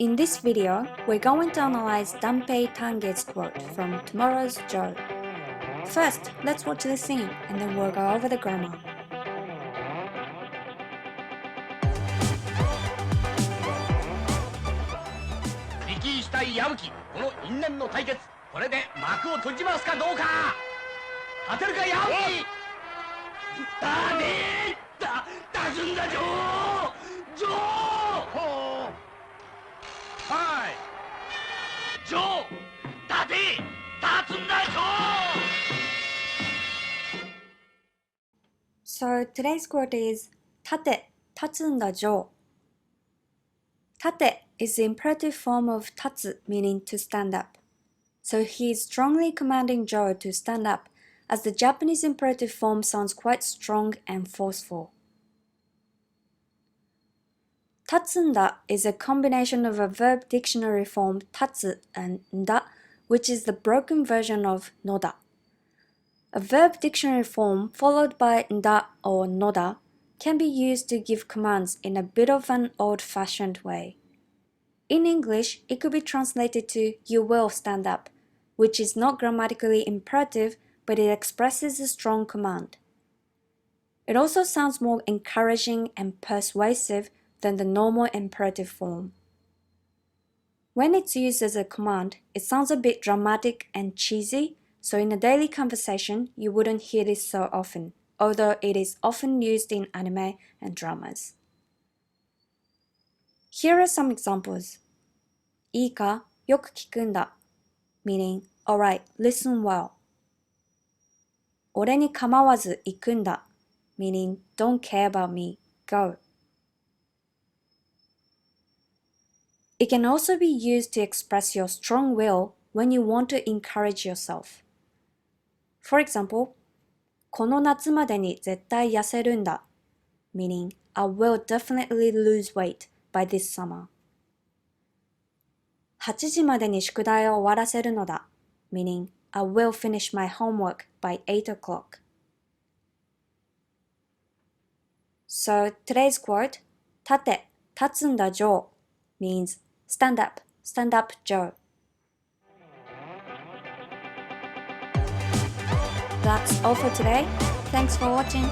In this video, we're going to analyze Danpei Tange's quote from Tomorrow's Joe. First, let's watch the scene and then we'll go over the grammar. 力したい矢吹、この因縁の対決、これで幕を閉じますかどうか。立てるか矢吹。だねだ、立つんだジョー、ジョー。はい。ジョー、立て、立つんだジョー。So today's quote is tate, tatsunda Joe. Tate is the imperative form of tatsu, meaning to stand up. So he is strongly commanding Joe to stand up, as the Japanese imperative form sounds quite strong and forceful. Tatsunda is a combination of a verb dictionary form tatsu and nda, which is the broken version of noda. A verb dictionary form followed by nda or noda can be used to give commands in a bit of an old-fashioned way. In English, it could be translated to "you will stand up," which is not grammatically imperative, but it expresses a strong command. It also sounds more encouraging and persuasive than the normal imperative form. When it's used as a command, it sounds a bit dramatic and cheesy, so in a daily conversation, you wouldn't hear this so often, although it is often used in anime and dramas. Here are some examples. いいか、よく聞くんだ meaning, alright, listen well. 俺に構わず行くんだ meaning, don't care about me, go. It can also be used to express your strong will when you want to encourage yourself. For example, この夏までに絶対痩せるんだ meaning, I will definitely lose weight by this summer. 8時までに宿題を終わらせるのだ meaning, I will finish my homework by 8 o'clock. So today's quote, 立て、立つんだジョー means stand up Joe. That's all for today. Thanks for watching.